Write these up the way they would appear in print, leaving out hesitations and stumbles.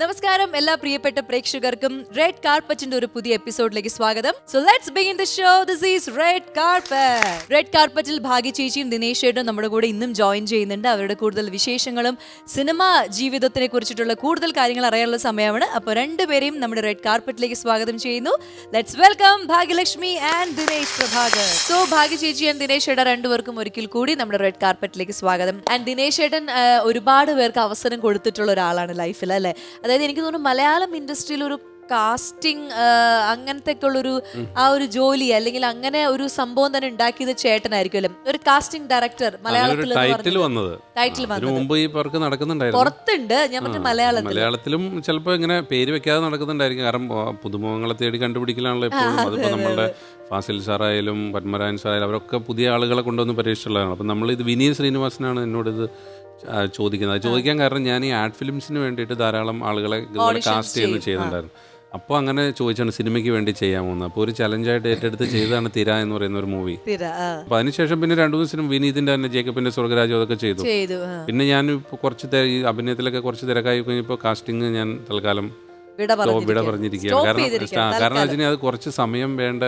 നമസ്കാരം എല്ലാ പ്രിയപ്പെട്ട പ്രേക്ഷകർക്കും റെഡ് കാർപ്പറ്റിന്റെ ഒരു പുതിയ എപ്പിസോഡിലേക്ക് സ്വാഗതം. So let's begin the show. This is red carpet. Red കാർപ്പറ്റിൽ ഭാഗ്യ ചേച്ചിയും ദിനേശ് ചേട്ടനും നമ്മുടെ കൂടെ ഇന്നും ജോയിൻ ചെയ്യുന്നുണ്ട്. അവരുടെ കൂടുതൽ വിശേഷങ്ങളും സിനിമ ജീവിതത്തിനെ കുറിച്ചിട്ടുള്ള കൂടുതൽ കാര്യങ്ങൾ അറിയാനുള്ള സമയമാണ്. അപ്പോൾ രണ്ടുപേരെയും നമ്മുടെ റെഡ് കാർപ്പറ്റിലേക്ക് സ്വാഗതം ചെയ്യുന്നു. Let's welcome Bhagyalakshmi and Dinesh Prabhakar. So ഭാഗ്യ ചേച്ചി ആൻഡ് ദിനേശ് ചേട്ടൻ രണ്ടുപേർക്കും ഒരിക്കൽ കൂടി നമ്മുടെ റെഡ് കാർപ്പറ്റിലേക്ക് സ്വാഗതം. ആൻഡ് ദിനേശ് ചേട്ടൻ ഒരുപാട് പേർക്ക് അവസരം കൊടുത്തിട്ടുള്ള ഒരാളാണ് ലൈഫിൽ, അല്ലേ? അതായത് എനിക്ക് തോന്നുന്നു മലയാളം ഇൻഡസ്ട്രിയിൽ ഒരു കാസ്റ്റിംഗ് അങ്ങനത്തെ ഒക്കെ ഉള്ളൊരു ആ ഒരു ജോലി അല്ലെങ്കിൽ അങ്ങനെ ഒരു സംഭവം തന്നെ ഉണ്ടാക്കിയത് ചേട്ടനായിരിക്കും അല്ലേ? ഒരു കാസ്റ്റിംഗ് ഡയറക്ടർ മലയാളത്തിൽ ടൈറ്റിൽ വന്നത് മുമ്പ് ഈ പേർക്ക് നടക്കുന്നുണ്ടായിരുന്നു. പുറത്തുണ്ട്, ഞാൻ മറ്റേ മലയാളത്തിലും ചിലപ്പോൾ ഇങ്ങനെ പേര് വെക്കാതെ നടക്കുന്നുണ്ടായിരിക്കും. കാരണം പുതുമുഖങ്ങളെ തേടി കണ്ടുപിടിക്കലാണല്ലോ എപ്പോഴും. അതിപ്പോൾ നമ്മളുടെ ഫാസിൽ സാറായാലും പത്മരാജൻ സാറായാലും അവരൊക്കെ പുതിയ ആളുകളെ കൊണ്ടുവന്ന് പരീക്ഷിച്ചുള്ളതാണ്. അപ്പം നമ്മളിത് വിനീത് ശ്രീനിവാസനാണ് എന്നോടിത് ചോദിക്കുന്നത്. ചോദിക്കാൻ കാരണം ഞാൻ ഈ ആഡ് ഫിലിംസിന് വേണ്ടിയിട്ട് ധാരാളം ആളുകളെ കാസ്റ്റ് ചെയ്യുന്നുണ്ടായിരുന്നു. അപ്പോൾ അങ്ങനെ ചോദിച്ചാണ് സിനിമയ്ക്ക് വേണ്ടി ചെയ്യാമെന്ന്. അപ്പോൾ ഒരു ചലഞ്ചായിട്ട് ഏറ്റെടുത്ത് ചെയ്തതാണ് തിര എന്ന് പറയുന്ന ഒരു മൂവി. അപ്പോൾ അതിനുശേഷം പിന്നെ 2-3 സിനിമ വിനീതിന്റെ തന്നെ ജേക്കബിന്റെ സ്വർഗരാജം അതൊക്കെ ചെയ്തു. പിന്നെ ഞാൻ കുറച്ച് ഈ അഭിനയത്തിലൊക്കെ കുറച്ച് തിരക്കായി കഴിഞ്ഞപ്പോൾ കാസ്റ്റിംഗ് ഞാൻ തൽക്കാലം വിട പറഞ്ഞിരിക്കുകയാണ്. കാരണം വെച്ചാൽ അത് കുറച്ച് സമയം വേണ്ട,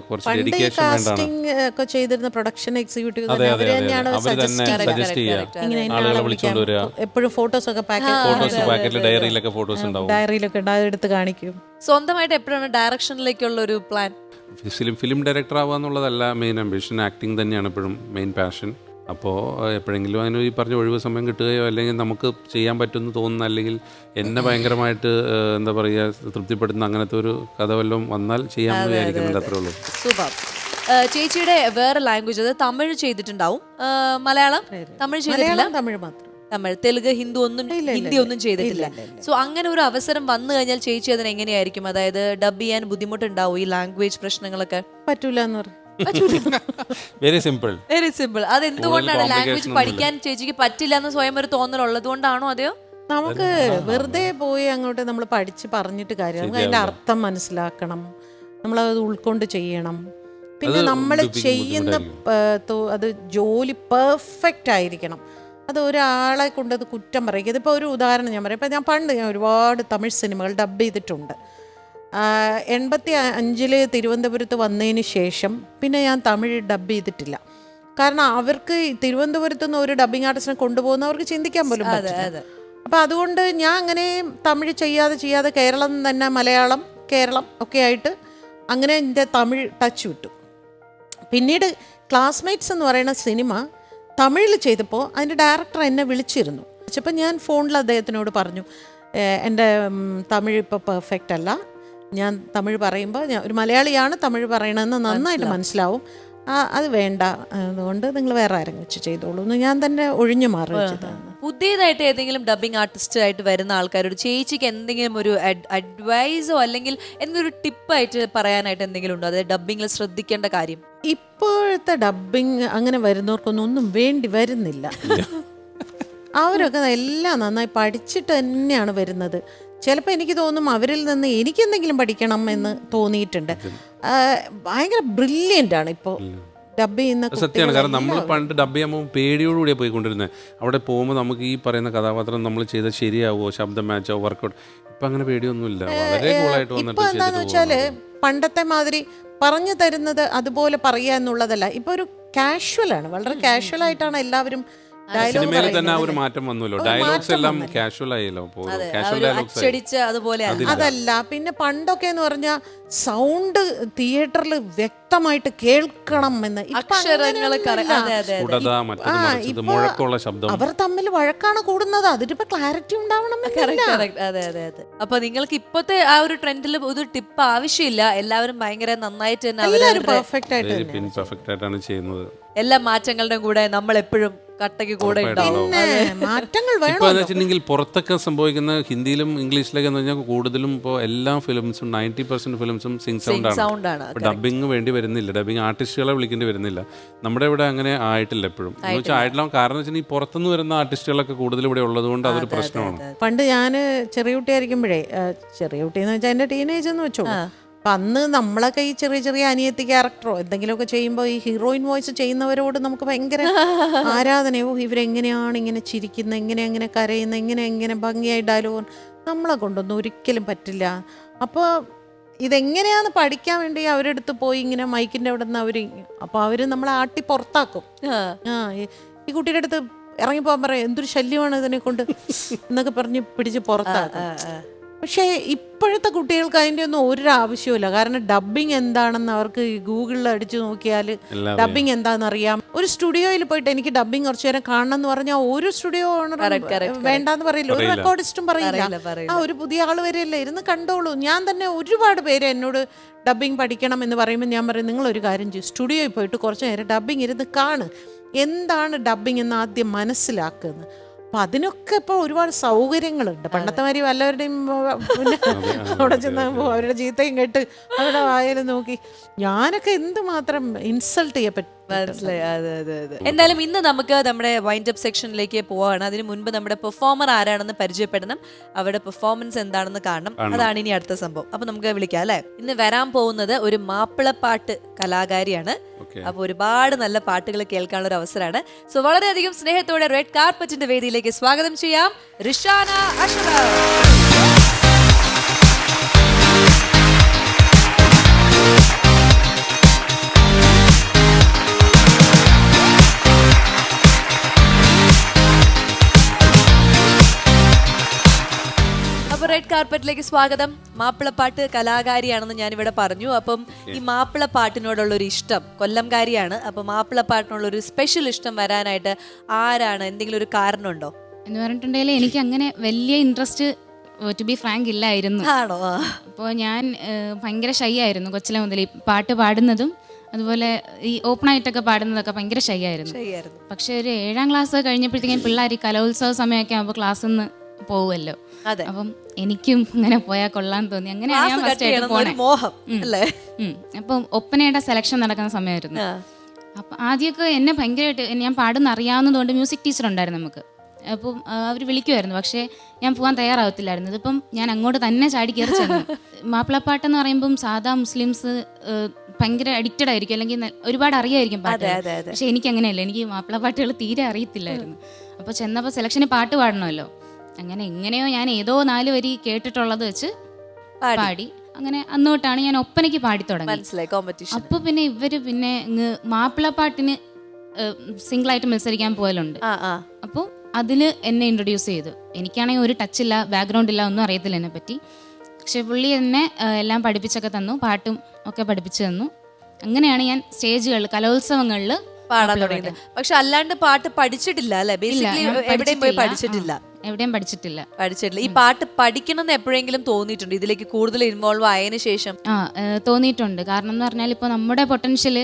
കുറച്ച് ഡെഡിക്കേഷൻ ഒക്കെ ചെയ്തിരുന്ന പ്രൊഡക്ഷൻ എക്സിക്യൂട്ടീവ് എപ്പോഴും ഫോട്ടോസ് ഒക്കെ ഡയറിയിലൊക്കെ ഫോട്ടോസ് ഉണ്ടാവും, ഡയറിയിലൊക്കെ എടുത്ത് കാണിക്കും. സ്വന്തമായിട്ട് എപ്പോഴാണ് ഡയറക്ഷനിലേക്കുള്ള ഒരു പ്ലാൻ? ഫിലിം ഡയറക്ടർ ആവുക എന്നുള്ളതല്ല മെയിൻ അംബിഷൻ. ആക്ടിങ് തന്നെയാണ് എപ്പോഴും മെയിൻ പാഷൻ. അപ്പോൾ എപ്പോഴെങ്കിലും അതിന് ഈ പറഞ്ഞ ഒഴിവ് സമയം കിട്ടുകയോ അല്ലെങ്കിൽ നമുക്ക് ചെയ്യാൻ പറ്റുമെന്ന് തോന്നുന്ന അല്ലെങ്കിൽ എന്നെ ഭയങ്കരമായിട്ട് എന്താ പറയുക തൃപ്തിപ്പെടുത്തുന്ന അങ്ങനത്തെ ഒരു കഥ വല്ലതും വന്നാൽ ചെയ്യാമെന്ന് വിചാരിക്കുന്നുണ്ട്. അത്രേ ഉള്ളൂ. സൂപ്പർ. ചേച്ചിയുടെ വേറെ ലാംഗ്വേജ്, അത് തമിഴ് ചെയ്തിട്ടുണ്ടാവും, മലയാളം തമിഴ് ചെയ്തിട്ടില്ല? തമിഴ് മാത്രം. തമിഴ്, തെലുങ്ക്, ഹിന്ദി ഒന്നും ചെയ്തിട്ടില്ല. സോ അങ്ങനെ ഒരു അവസരം വന്നു കഴിഞ്ഞാൽ ചേച്ചി അതിന് എങ്ങനെയായിരിക്കും? അതായത് ഡബ് ചെയ്യാൻ ബുദ്ധിമുട്ടുണ്ടാവും ഈ ലാംഗ്വേജ് പ്രശ്നങ്ങളൊക്കെ? പറ്റൂല എന്ന് പറയും. Very simple. അതെന്തുകൊണ്ടാണ് ലാംഗ്വേജ് പഠിക്കാൻ ചേച്ചിക്ക് പറ്റില്ല എന്ന് സ്വയം ഒരു തോന്നലുള്ളത് കൊണ്ടാണോ? അതെയോ നമുക്ക് വെറുതെ പോയി അങ്ങോട്ട് നമ്മൾ പഠിച്ച് പറഞ്ഞിട്ട് കാര്യം, നമുക്ക് അതിന്റെ അർത്ഥം മനസ്സിലാക്കണം, നമ്മളത് ഉൾക്കൊണ്ട് ചെയ്യണം. പിന്നെ നമ്മൾ ചെയ്യുന്ന അത് ജോലി പെർഫെക്റ്റ് ആയിരിക്കണം. അത് ഒരാളെ കൊണ്ട് അത് കുറ്റം പറയും. ഇതിപ്പോൾ ഒരു ഉദാഹരണം ഞാൻ പറയാം. ഇപ്പം ഞാൻ ഒരുപാട് തമിഴ് സിനിമകൾ ഡബ് ചെയ്തിട്ടുണ്ട്. 85 തിരുവനന്തപുരത്ത് വന്നതിന് ശേഷം പിന്നെ ഞാൻ തമിഴ് ഡബ് ചെയ്തിട്ടില്ല. കാരണം അവർക്ക് തിരുവനന്തപുരത്ത് നിന്ന് ഒരു ഡബിങ് ആർട്ടിസ്റ്റിനെ കൊണ്ടുപോകുന്നവർക്ക് ചിന്തിക്കാൻ പോലും പറ്റില്ല. അപ്പോൾ അതുകൊണ്ട് ഞാൻ അങ്ങനെ തമിഴ് ചെയ്യാതെ കേരളം തന്നെ മലയാളം കേരളം ഒക്കെ ആയിട്ട് അങ്ങനെ എൻ്റെ തമിഴ് ടച്ച് വിട്ടു. പിന്നീട് ക്ലാസ്മേറ്റ്സ് എന്ന് പറയുന്ന സിനിമ തമിഴിൽ ചെയ്തപ്പോൾ അതിൻ്റെ ഡയറക്ടർ എന്നെ വിളിച്ചിരുന്നു. അപ്പോൾ ഞാൻ ഫോണിൽ അദ്ദേഹത്തിനോട് പറഞ്ഞു, എൻ്റെ തമിഴ് ഇപ്പോൾ പെർഫെക്റ്റ് അല്ല, ഞാൻ തമിഴ് പറയുമ്പോൾ ഞാൻ ഒരു മലയാളിയാണ്, തമിഴ് പറയണമെന്ന് നന്നായിട്ട് മനസ്സിലാവും, അത് വേണ്ട, അതുകൊണ്ട് നിങ്ങൾ വേറെ ആരെങ്കിലും വെച്ച് ചെയ്തോളൂ എന്ന് ഞാൻ തന്നെ ഒഴിഞ്ഞു മാറി വെച്ചതാണ്. പുതിയതായിട്ട് ഏതെങ്കിലും ഡബിങ് ആർട്ടിസ്റ്റ് ആയിട്ട് വരുന്ന ആൾക്കാരോട് ചേച്ചിക്ക് എന്തെങ്കിലും ഒരു അഡ്വൈസോ അല്ലെങ്കിൽ എന്തൊരു ടിപ്പായിട്ട് പറയാനായിട്ട് എന്തെങ്കിലും ഉണ്ടോ? അതായത് ഡബിങ്ങിൽ ശ്രദ്ധിക്കേണ്ട കാര്യം? ഇപ്പോഴത്തെ ഡബിങ് അങ്ങനെ വരുന്നവർക്കൊന്നും ഒന്നും വേണ്ടി വരുന്നില്ല. അവരൊക്കെ എല്ലാം നന്നായി പഠിച്ചിട്ട് തന്നെയാണ് വരുന്നത്. ചിലപ്പോൾ എനിക്ക് തോന്നും അവരിൽ നിന്ന് എനിക്കെന്തെങ്കിലും പഠിക്കണം എന്ന് തോന്നിയിട്ടുണ്ട്. ഭയങ്കര ബ്രില്യൻ്റ് ആണ് ഇപ്പോൾ ഡബ് ചെയ്യുന്ന. സത്യമാണ്. കാരണം നമ്മൾ പണ്ട് ഡബ് ചെയ്യുമ്പോൾ പേടിയോടുകൂടിയാണ് പോയിക്കൊണ്ടിരുന്നത്. അവിടെ പോകുമ്പോൾ നമുക്ക് ഈ പറയുന്ന കഥാപാത്രം നമ്മൾ ചെയ്താൽ ശരിയാവുമോ, ശബ്ദം മാച്ചോ, വർക്കൗട്ട്. ഇപ്പം അങ്ങനെ പേടിയൊന്നുമില്ല, വളരെ കൂളായിട്ട് വന്നിട്ട്. ഇപ്പം എന്താണെന്ന് വെച്ചാൽ പണ്ടത്തെ മാതിരി പറഞ്ഞു തരുന്നത് അതുപോലെ പറയുക എന്നുള്ളതല്ല. ഇപ്പോൾ ഒരു കാഷ്വലാണ്, വളരെ കാഷ്വലായിട്ടാണ് എല്ലാവരും. സിനിമയിൽ തന്നെ ഒരു മാറ്റം വന്നല്ലോ, ഡയലോഗ്സ് എല്ലാം കാഷ്വൽ ആയല്ലോ. അതല്ല, പിന്നെ പണ്ടൊക്കെ എന്ന് പറഞ്ഞാൽ സൗണ്ട് തിയേറ്ററിൽ വ്യക്തമായിട്ട് കേൾക്കണം എന്ന്. അവർ തമ്മിൽ വഴക്കാണ് കൂടുന്നത്, അതിനിപ്പോ ക്ലാരിറ്റി ഉണ്ടാവണം. അപ്പൊ നിങ്ങൾക്ക് ഇപ്പത്തെ ആ ഒരു ട്രെൻഡിൽ ഒരു ടിപ്പ് ആവശ്യമില്ല, എല്ലാവരും ഭയങ്കര നന്നായിട്ട് തന്നെ പെർഫെക്റ്റ് ആയിട്ടാണ് ചെയ്യുന്നത്. എല്ലാ മാറ്റങ്ങളുടെയും കൂടെ നമ്മൾ എപ്പോഴും കട്ടയ്ക്ക് കൂടെ മാറ്റങ്ങൾ വെച്ചിട്ടുണ്ടെങ്കിൽ പുറത്തൊക്കെ സംഭവിക്കുന്ന ഹിന്ദിയിലും ഇംഗ്ലീഷിലൊക്കെ എന്ന് പറഞ്ഞാൽ കൂടുതലും ഇപ്പോൾ എല്ലാ ഫിലിംസും 90% ഫിലിംസും സിംഗ് സൗണ്ട് ആണ്. ഡബിങ് വേണ്ടി വരുന്നില്ല, ഡബിങ് ആർട്ടിസ്റ്റുകളെ വിളിക്കേണ്ടി വരുന്നില്ല. നമ്മുടെ ഇവിടെ അങ്ങനെ ആയിട്ടില്ല എപ്പോഴും. എന്ന് വെച്ചാൽ ആയിട്ടില്ല. കാരണം വെച്ചാൽ ഈ പുറത്തുനിന്ന് വരുന്ന ആർട്ടിസ്റ്റുകളൊക്കെ കൂടുതൽ ഇവിടെ ഉള്ളത് കൊണ്ട് അതൊരു പ്രശ്നമാണ്. പണ്ട് ഞാൻ ചെറിയ കുട്ടിയായിരിക്കുമ്പോഴേ, ചെറിയ കുട്ടി എന്ന് വെച്ചാൽ എൻ്റെ ടീനേജ് എന്ന് വെച്ചോ, അപ്പം അന്ന് നമ്മളൊക്കെ ഈ ചെറിയ അനിയത്തി ക്യാരക്ടറോ എന്തെങ്കിലുമൊക്കെ ചെയ്യുമ്പോൾ ഈ ഹീറോയിൻ വോയിസ് ചെയ്യുന്നവരോട് നമുക്ക് ഭയങ്കര ആരാധനയോ, ഇവരെങ്ങനെയാണ് ഇങ്ങനെ ചിരിക്കുന്നത്, എങ്ങനെ കരയുന്നത്, എങ്ങനെ ഭംഗിയായി ഡയലോഗ്. നമ്മളെ കൊണ്ടൊന്നും ഒരിക്കലും പറ്റില്ല. അപ്പോൾ ഇതെങ്ങനെയാന്ന് പഠിക്കാൻ വേണ്ടി അവരുടെ അടുത്ത് പോയി ഇങ്ങനെ മൈക്കിൻ്റെ അവിടെ നിന്ന് അപ്പോൾ അവർ നമ്മളെ ആട്ടി പുറത്താക്കും. ഈ കുട്ടിയുടെ അടുത്ത് ഇറങ്ങിപ്പോകാൻ പറയാം, എന്തൊരു ശല്യമാണ് ഇതിനെ കൊണ്ട് എന്നൊക്കെ പറഞ്ഞ് പിടിച്ച് പുറത്താക്കും. പക്ഷേ ഇപ്പോഴത്തെ കുട്ടികൾക്ക് അതിൻ്റെ ഒന്നും ഒരു ആവശ്യമില്ല. കാരണം ഡബ്ബിങ് എന്താണെന്ന് അവർക്ക് ഗൂഗിളിൽ അടിച്ചു നോക്കിയാൽ ഡബ്ബിങ് എന്താണെന്ന് അറിയാം. ഒരു സ്റ്റുഡിയോയിൽ പോയിട്ട് എനിക്ക് ഡബ്ബിങ് കുറച്ചു നേരം കാണണം എന്ന് പറഞ്ഞാൽ ഒരു സ്റ്റുഡിയോ ഓണർ വേണ്ടാന്ന് പറയില്ല, ഒരു റെക്കോർഡിസ്റ്റും പറയില്ല. ഒരു പുതിയ ആൾ വരെയല്ലേ, ഇരുന്ന് കണ്ടോളൂ. ഞാൻ തന്നെ ഒരുപാട് പേര് എന്നോട് ഡബ്ബിങ് പഠിക്കണം എന്ന് പറയുമ്പോൾ ഞാൻ പറയും, നിങ്ങളൊരു കാര്യം ചെയ്യും, സ്റ്റുഡിയോയിൽ പോയിട്ട് കുറച്ച് നേരം ഡബ്ബിങ് ഇരുന്ന് കാണ്, എന്താണ് ഡബ്ബിങ് എന്ന് ആദ്യം മനസ്സിലാക്കുന്നത്. അപ്പം അതിനൊക്കെ ഇപ്പോൾ ഒരുപാട് സൗകര്യങ്ങളുണ്ട്. പണ്ടത്തെ മാതിരി വല്ലവരുടെയും പിന്നെ അവിടെ ചെന്നാകുമ്പോൾ അവരുടെ ചീത്തയും കേട്ട് അവരുടെ വായന നോക്കി ഞാനൊക്കെ എന്തുമാത്രം ഇൻസൾട്ട് ചെയ്യപ്പെട്ടു. മനസ്സിലായി. അതെ അതെ അതെ. എന്തായാലും ഇന്ന് നമുക്ക് നമ്മുടെ വൈൻഡ് അപ്പ് സെക്ഷനിലേക്ക് പോവാണ്. അതിന് മുൻപ് നമ്മുടെ പെർഫോമർ ആരാണെന്ന് പരിചയപ്പെടണം, അവരുടെ പെർഫോമൻസ് എന്താണെന്ന് കാണണം. അതാണ് ഇനി അടുത്ത സംഭവം. അപ്പൊ നമുക്ക് വിളിക്കാം അല്ലെ. ഇന്ന് വരാൻ പോകുന്നത് ഒരു മാപ്പിളപ്പാട്ട് കലാകാരിയാണ്. അപ്പൊ ഒരുപാട് നല്ല പാട്ടുകൾ കേൾക്കാനുള്ള ഒരു അവസരമാണ്. സോ വളരെയധികം സ്നേഹത്തോടെ റെഡ് കാർപ്പറ്റിന്റെ വേദിയിലേക്ക് സ്വാഗതം ചെയ്യാം റിഷാന അഷ്റഫ്. റെഡ് കാർപ്പറ്റിലേക്ക് സ്വാഗതം. മാപ്പിളപ്പാട്ട് കലാകാരിയാണെന്ന് ഞാനിവിടെ പറഞ്ഞു. അപ്പം ഈ മാപ്പിളപ്പാട്ടിനോടുള്ള ഒരു ഇഷ്ടം, കൊല്ലംകാരിയാണ്, അപ്പൊ മാപ്പിളപ്പാട്ടിനുള്ള ഒരു സ്പെഷ്യൽ ഇഷ്ടം വരാനായിട്ട് ആരാണ്, എന്തെങ്കിലും ഒരു കാരണമുണ്ടോ എന്ന് പറഞ്ഞിട്ടുണ്ടെങ്കിൽ എനിക്ക് അങ്ങനെ വലിയ ഇൻട്രസ്റ്റ് ടു ബി ഫ്രാങ്ക് ഇല്ലായിരുന്നു. ആണോ? അപ്പോൾ ഞാൻ ഭയങ്കര ഷൈ ആയിരുന്നു കൊച്ചിലെ മുതൽ. ഈ പാട്ട് പാടുന്നതും അതുപോലെ ഈ ഓപ്പൺ ആയിട്ടൊക്കെ പാടുന്നതൊക്കെ ഭയങ്കര ഷൈ ആയിരുന്നു. പക്ഷെ ഒരു 7ാം ക്ലാസ് കഴിഞ്ഞപ്പോഴത്തേക്കും പിള്ളേർ കലോത്സവ സമയമൊക്കെ ആകുമ്പോൾ ക്ലാസ്സിൽ നിന്ന് പോവുമല്ലോ, അപ്പം എനിക്കും ഇങ്ങനെ പോയാൽ കൊള്ളാൻ തോന്നി. അങ്ങനെയാണ് ഞാൻ ഫസ്റ്റ് ആയിട്ട് പോണേ. അപ്പം ഒപ്പനയുടെ സെലക്ഷൻ നടക്കുന്ന സമയമായിരുന്നു. അപ്പം ആദ്യമൊക്കെ എന്നെ ഭയങ്കരമായിട്ട് ഞാൻ പാടുന്ന അറിയാവുന്നതുകൊണ്ട് മ്യൂസിക് ടീച്ചർ ഉണ്ടായിരുന്നു നമുക്ക്. അപ്പം അവർ വിളിക്കുമായിരുന്നു, പക്ഷേ ഞാൻ പോകാൻ തയ്യാറാവത്തില്ലായിരുന്നു. ഇതിപ്പം ഞാൻ അങ്ങോട്ട് തന്നെ ചാടി കയറി ചെന്നു. മാപ്പിളപ്പാട്ടെന്ന് പറയുമ്പം സാധാ മുസ്ലിംസ് ഭയങ്കര അഡിക്റ്റഡ് ആയിരിക്കും, അല്ലെങ്കിൽ ഒരുപാട് അറിയായിരിക്കും പാട്ട്. പക്ഷെ എനിക്ക് അങ്ങനെയല്ല, എനിക്ക് മാപ്പിളപ്പാട്ടുകൾ തീരെ അറിയത്തില്ലായിരുന്നു. അപ്പോൾ ചെന്നപ്പോൾ സെലക്ഷന് പാട്ട് പാടണമല്ലോ. അങ്ങനെ എങ്ങനെയോ ഞാൻ ഏതോ 4 വരി കേട്ടിട്ടുള്ളത് വെച്ച് പാടി. അങ്ങനെ അന്നോട്ടാണ് ഞാൻ ഒപ്പനയ്ക്ക് പാടി തുടങ്ങി. അപ്പൊ പിന്നെ ഇവര് പിന്നെ മാപ്പിളപ്പാട്ടിന് സിംഗിളായിട്ട് മത്സരിക്കാൻ പോയാലുണ്ട്. അപ്പോൾ അതില് എന്നെ ഇൻട്രൊഡ്യൂസ് ചെയ്തു. എനിക്കാണെങ്കിൽ ഒരു ടച്ച് ഇല്ല, ബാക്ക്ഗ്രൗണ്ട് ഇല്ല, ഒന്നും അറിയത്തില്ല എന്നെ പറ്റി. പക്ഷെ പുള്ളി എന്നെ എല്ലാം പഠിപ്പിച്ചൊക്കെ തന്നു, പാട്ടും ഒക്കെ പഠിപ്പിച്ചു തന്നു. അങ്ങനെയാണ് ഞാൻ സ്റ്റേജുകളിൽ, കലോത്സവങ്ങളിൽ പാടാൻ തുടങ്ങിയത്. പക്ഷെ അല്ലാണ്ട് പാട്ട് പഠിച്ചിട്ടില്ല അല്ലെ? എവിടെയും പോയി പഠിച്ചിട്ടില്ല? എവിടെയും പഠിച്ചിട്ടില്ല. ഈ പാട്ട് പഠിക്കണം എന്ന് എപ്പോഴെങ്കിലും തോന്നിയിട്ടുണ്ട് ഇതിലേക്ക് കൂടുതൽ ഇൻവോൾവ് ആയതിനു ശേഷം? തോന്നിയിട്ടുണ്ട്. കാരണം എന്ന് പറഞ്ഞാൽ ഇപ്പോൾ നമ്മുടെ പൊട്ടൻഷ്യല്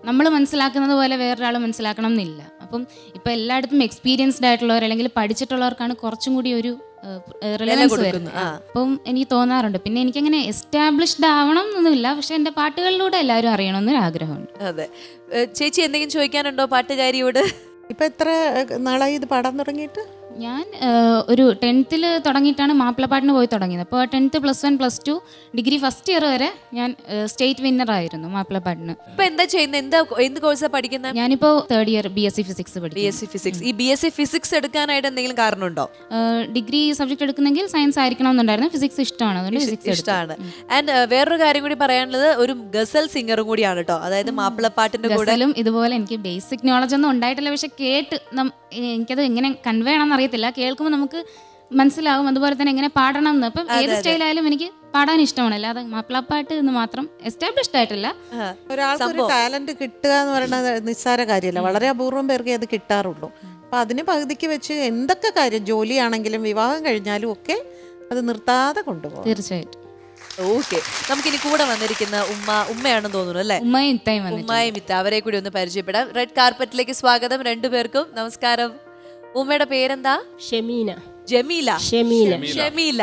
നമ്മൾ മനസ്സിലാക്കുന്നത് പോലെ വേറൊരാൾ മനസ്സിലാക്കണം എന്നില്ല. അപ്പം ഇപ്പം എല്ലായിടത്തും എക്സ്പീരിയൻസ്ഡ് ആയിട്ടുള്ളവർ അല്ലെങ്കിൽ പഠിച്ചിട്ടുള്ളവർക്കാണ് കുറച്ചും കൂടി ഒരു റിലവൻസ് വരുന്നത്. അപ്പം എനിക്ക് തോന്നാറുണ്ട്. പിന്നെ എനിക്കങ്ങനെ എസ്റ്റാബ്ലിഷ്ഡ് ആവണം എന്നൊന്നുമില്ല, പക്ഷെ എൻ്റെ പാട്ടുകളിലൂടെ എല്ലാവരും അറിയണമെന്നൊരു ആഗ്രഹമുണ്ട്. അതെ. ചേച്ചി എന്തെങ്കിലും ചോദിക്കാനുണ്ടോ പാട്ടുകാരിയോട്? ഇപ്പം എത്ര നാളായി ഇത് പാടാൻ തുടങ്ങിയിട്ട്? ഞാൻ ഒരു 10th തുടങ്ങിയിട്ടാണ് മാപ്പിളപ്പാട്ടിന് പോയി തുടങ്ങിയത്. അപ്പോൾ 10th +1 +2 ഡിഗ്രി ഫസ്റ്റ് ഇയർ വരെ ഞാൻ സ്റ്റേറ്റ് വിന്നർ ആയിരുന്നു മാപ്പിളപ്പാട്ടിന്. ഇപ്പൊ എന്താ ചെയ്യുന്നത്? എന്ത് കോഴ്സാണ് പഠിക്കുന്നത്? ഞാനിപ്പോൾ 3rd ഇയർ BSc Physics പഠിക്കും. BSc Physics. ഈ BSc Physics എടുക്കാനായിട്ട് എന്തെങ്കിലും കാരണമുണ്ടോ? ഡിഗ്രി സബ്ജക്ട് എടുക്കുന്നെങ്കിൽ സയൻസ് ആയിരിക്കണം എന്നുണ്ടായിരുന്നു. ഫിസിക്സ് ഇഷ്ടമാണ്, അതുകൊണ്ട് ഫിസിക്സ് ഇഷ്ടമാണ്. ആൻഡ് വേറൊരു കാര്യം കൂടി പറയാനുള്ളത്, ഒരു ഗസൽ സിംഗറും കൂടിയാണ് കേട്ടോ. അതായത് മാപ്പിളപ്പാട്ടിന്റെ കൂടെ ഇതുപോലെ എനിക്ക് ബേസിക് നോളജ് ഒന്നും ഉണ്ടായിട്ടില്ല, പക്ഷെ കേട്ട് എനിക്കത് എങ്ങനെ കൺവേ ആണെന്ന് അറിയത്തില്ല. കേൾക്കുമ്പോൾ നമുക്ക് മനസ്സിലാവും അതുപോലെ തന്നെ എങ്ങനെ പാടണം എന്ന്. അപ്പം ഏത് സ്റ്റൈലായാലും എനിക്ക് പാടാൻ ഇഷ്ടമാണ്, അല്ലാതെ മാപ്പിളപ്പാട്ട് എന്ന് മാത്രം എസ്റ്റാബ്ലിഷ്ഡ് ആയിട്ടില്ല. ഒരാൾക്കൊരു ടാലന്റ് കിട്ടുക എന്ന് പറയുന്നത് നിസ്സാര കാര്യമല്ല, വളരെ അപൂർവം പേർക്ക് അത് കിട്ടാറുള്ളൂ. അപ്പം അതിന് പകുതിക്ക് വെച്ച് എന്തൊക്കെ കാര്യം, ജോലിയാണെങ്കിലും വിവാഹം കഴിഞ്ഞാലും ഒക്കെ അത് നിർത്താതെ കൊണ്ടുപോകും. തീർച്ചയായിട്ടും. ഓക്കെ, നമുക്കിനി കൂടെ വന്നിരിക്കുന്ന ഉമ്മയാണെന്ന് തോന്നുന്നു അല്ലേ? ഉമ്മയും ഇത്ത, അവരെ കൂടി ഒന്ന് പരിചയപ്പെടാം. റെഡ് കാർപ്പറ്റിലേക്ക് സ്വാഗതം രണ്ടുപേർക്കും. നമസ്കാരം. ഉമ്മയുടെ പേരെന്താ? ഷമീന. ജമീല. ഷമീല.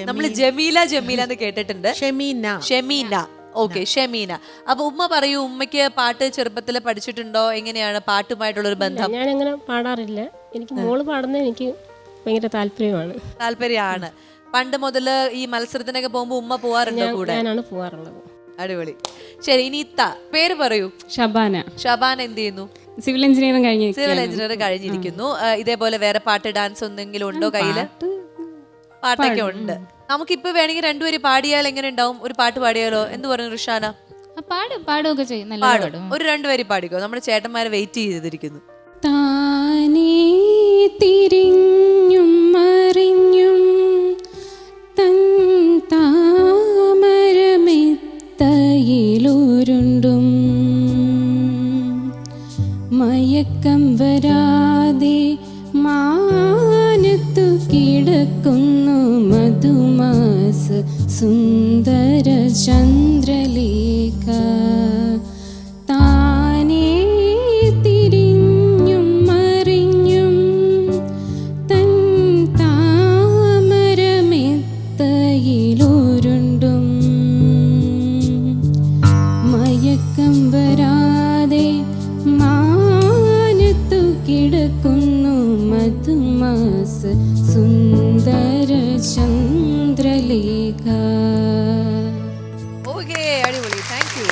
നമ്മള് ജമീല എന്ന് കേട്ടിട്ടുണ്ട്. ഷമീന. ഓക്കെ, ഷമീന. അപ്പൊ ഉമ്മ പറയൂ, ഉമ്മയ്ക്ക് പാട്ട് ചെറുപ്പത്തിൽ പഠിച്ചിട്ടുണ്ടോ? എങ്ങനെയാണ് പാട്ടുമായിട്ടുള്ളൊരു ബന്ധം? ഞാൻ അങ്ങനെ പാടാറില്ല. എനിക്ക് മോള് പാടുന്നത് എനിക്ക് ഭയങ്കര താല്പര്യമാണ്. പണ്ട് മുതല് ഈ മത്സരത്തിനൊക്കെ പോകുമ്പോ ഉമ്മ പോവാറുണ്ടോ കൂടെ? ഞാനാണ് പോവാറുള്ളത്. അടിപൊളി. ശരി, ഇനി ഇത്ത പേര് പറയൂ. ഷബാന എന്ത് ചെയ്യുന്നു? സിവിൽ എഞ്ചിനീയർ കഴിഞ്ഞിരിക്കുന്നു. ഇതേപോലെ വേറെ പാട്ട്, ഡാൻസ് എന്തെങ്കിലും ഉണ്ടോ കയ്യില്? പാട്ടൊക്കെ ഉണ്ട്. നമുക്കിപ്പോ വേണമെങ്കിൽ രണ്ടുപേരും പാടിയാൽ എങ്ങനെ ഉണ്ടാവും? ഒരു പാട്ട് പാടിയാലോ? എന്ത് പറഞ്ഞു റിഷാന? പാടുകയൊക്കെ ചെയ്യും, നല്ല പാടും. ഒരു രണ്ടുപേരും പാടിക്കോ, നമ്മുടെ ചേട്ടന്മാരെ വെയിറ്റ് ചെയ്തിരിക്കുന്നു. താനേ തിരിഞ്ഞും മറിഞ്ഞും തൻ താമരമെത്തയിലുരുണ്ടും മയക്കം വരാതെ മാനത്തു കിടക്കുന്നു മധുമാസ സുന്ദര ചന്ദ്രലേഖ. താനേ തിരിഞ്ഞും മറിഞ്ഞും തൻ താമരമെത്തയിലുരുണ്ടും മയക്കം വരാതെ മാനത്തു കിടക്കുന്നു മധുമാസ സുന്ദര ചന്ദ്രലേഖ. ഓക്കേ, അടിപൊളി, താങ്ക് യു.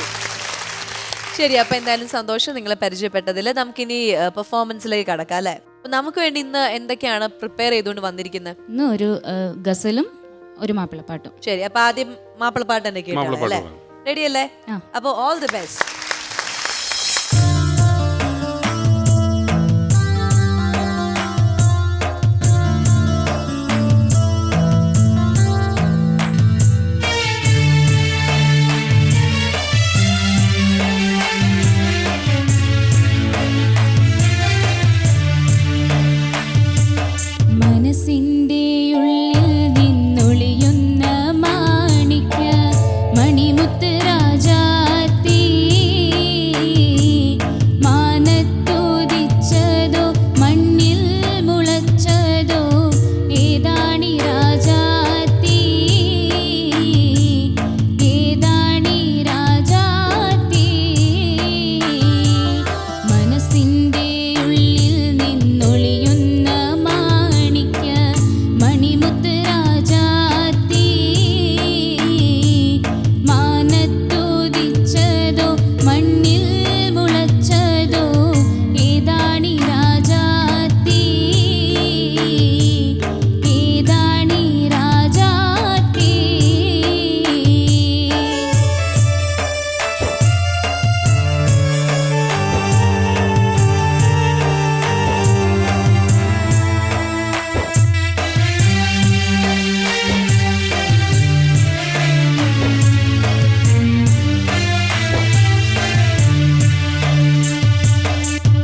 ശരി, അപ്പൊ എന്തായാലും സന്തോഷം നിങ്ങളെ പരിചയപ്പെട്ടതിൽ. നമുക്കിനി പെർഫോമൻസിലേക്ക് കടക്കാം അല്ലേ? അപ്പൊ നമുക്ക് വേണ്ടി ഇന്ന് എന്തൊക്കെയാണ് പ്രിപ്പയർ ചെയ്തുകൊണ്ട് വന്നിരിക്കുന്നത്? ഇന്ന് ഒരു ഗസലും ഒരു മാപ്പിളപ്പാട്ടും. ശരി, അപ്പൊ ആദ്യം മാപ്പിളപ്പാട്ട് തന്നെ കേട്ടോ അല്ലേ? റെഡി അല്ലേ? അപ്പൊ ഓൾ ദി ബെസ്റ്റ്. മനസ്സിൻ്റെ ഉള്ളിൽ നിന്നൊളിയുന്ന മാണിക്യ മണിമുത്ത് രാജാത്തി മാനത്തോദിച്ചതോ മണ്ണിൽ മുളച്ചതോ ഏതാണി രാജാത്തി ഏതാണി രാജാത്തി. മനസ്സിൻ്റെ ഉള്ളിൽ നിന്നൊളിയുന്ന മാണിക്യ മണിമുത്ത് രാജാത്തി മാനത്തോദിച്ചതോ മണ്ണിൽ മുളച്ചതോ ഏതാണി രാജാത്തി ഏതാണി രാജാത്തി.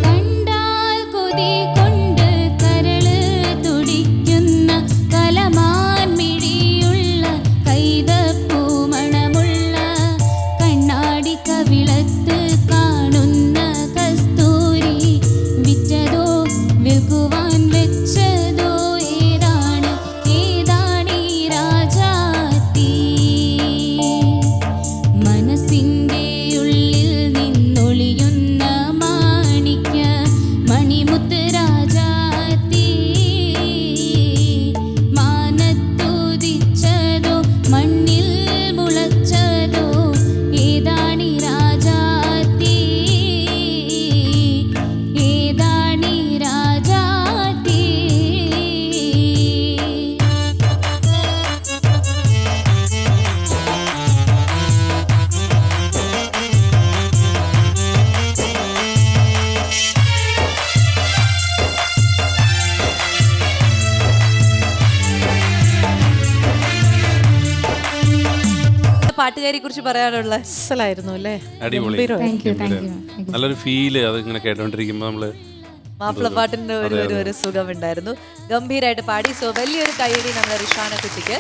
കണ്ടാൽ കൊതി കൊണ്ട് കരള് തുടിക്കുന്ന കലമാൻ മിഴിയുള്ള കൈതപ്പൂ മണമുള്ള കണ്ണാടി കവിളത്ത് കാണുന്ന കസ്തൂരി വിറ്റതോ വിൽക്കുവാൻ വെച്ചതോ ഏതാണ് ഏതാണീ രാജാത്തി. മനസ്സിൻ്റെ ഉള്ളിൽ നിന്നൊളിയുന്ന മാണിക്യ മണിമുത്ത് രാജാത്തി മാനത്തോദിച്ചതോ മണ്ണിൽ മുളച്ചതോ ഏതാണി രാജാത്തി ഏതാണി രാജാത്തി. പാട്ടുകാരെ കുറിച്ച് പറയാനുള്ള അസലായിരുന്നു അല്ലേ? അടിപൊളി, നല്ലൊരു ഫീല്. അത് ഇങ്ങനെ കേട്ടോണ്ടിരിക്കുമ്പോ നമ്മള് മാപ്പിളപ്പാട്ടിന്റെ ഒരു സുഖമുണ്ടായിരുന്നു. ഗംഭീരമായിട്ട് പാടി. സോ വലിയൊരു കയ്യടി നമ്മുടെ റിഷാന കുട്ടിക്ക്.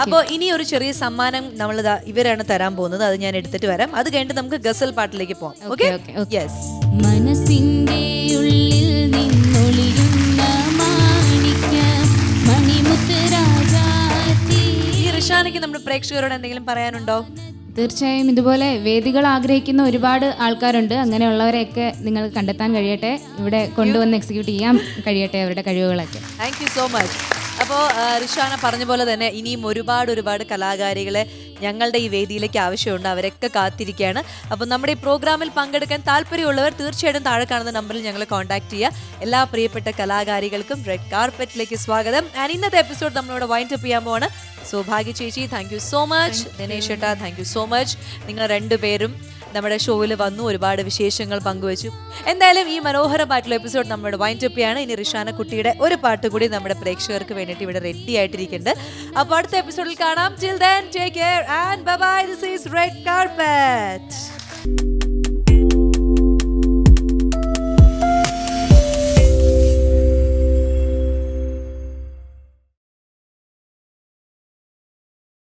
അപ്പോൾ ഇനി ഒരു ചെറിയ സമ്മാനം നമ്മൾ ഇവരാണ് തരാൻ പോകുന്നത്. അത് ഞാൻ എടുത്തിട്ട് വരാം. അത് കഴിഞ്ഞിട്ട് നമുക്ക് ഗസൽ പാട്ടിലേക്ക് പോകാം. ഓക്കെ? യെസ്. മനസ്സിൻ്റെ ഉള്ളിൽ നിന്നൊളിയുന്ന മാണിക്യ മണിമുത്ത് രാജാത്തി. ഈ റിഷാനയ്ക്ക് നമ്മുടെ പ്രേക്ഷകരോട് എന്തെങ്കിലും പറയാനുണ്ടോ? തീർച്ചയായും ഇതുപോലെ വേദികൾ ആഗ്രഹിക്കുന്ന ഒരുപാട് ആൾക്കാരുണ്ട്. അങ്ങനെയുള്ളവരെയൊക്കെ നിങ്ങൾക്ക് കണ്ടെത്താൻ കഴിയട്ടെ, ഇവിടെ കൊണ്ടുവന്ന് എക്സിക്യൂട്ട് ചെയ്യാൻ കഴിയട്ടെ അവരുടെ കഴിവുകളൊക്കെ. Thank you so much. അപ്പോൾ റിഷാന പറഞ്ഞ പോലെ തന്നെ ഇനിയും ഒരുപാട് കലാകാരികളെ ഞങ്ങളുടെ ഈ വേദിയിലേക്ക് ആവശ്യമുണ്ട്. അവരൊക്കെ കാത്തിരിക്കുകയാണ്. അപ്പോൾ നമ്മുടെ ഈ പ്രോഗ്രാമിൽ പങ്കെടുക്കാൻ താല്പര്യമുള്ളവർ തീർച്ചയായിട്ടും താഴെ കാണുന്ന നമ്പറിൽ ഞങ്ങളെ കോൺടാക്ട് ചെയ്യുക. എല്ലാ പ്രിയപ്പെട്ട കലാകാരികൾക്കും റെഡ് കാർപ്പറ്റിലേക്ക് സ്വാഗതം. ആൻഡ് ഇന്നത്തെ എപ്പിസോഡ് നമ്മളിവിടെ വൈൻഡ് അപ്പ് ചെയ്യാൻ പോവാണ്. സോ ഭാഗ്യ ചേച്ചി, thank you so much. Dinesh ചേട്ടാ, താങ്ക് യു സോ മച്ച്. നിങ്ങൾ രണ്ടുപേരും നമ്മുടെ ഷോയിൽ വന്നു, ഒരുപാട് വിശേഷങ്ങൾ പങ്കുവച്ചു. എന്തായാലും ഈ മനോഹരമായിട്ടുള്ള എപ്പിസോഡ് നമ്മുടെ വൈൻഡ് അപ്പ് ചെയ്യാണ്. ഇനി റിഷാന കുട്ടിയുടെ ഒരു പാട്ട് കൂടി നമ്മുടെ പ്രേക്ഷകർക്ക് വേണ്ടിയിട്ട് ഇവിടെ റെഡി ആയിട്ടിരിക്കുന്നുണ്ട്. അപ്പോൾ അടുത്ത എപ്പിസോഡിൽ കാണാം. Till then, take care and bye bye. This is Red Carpet.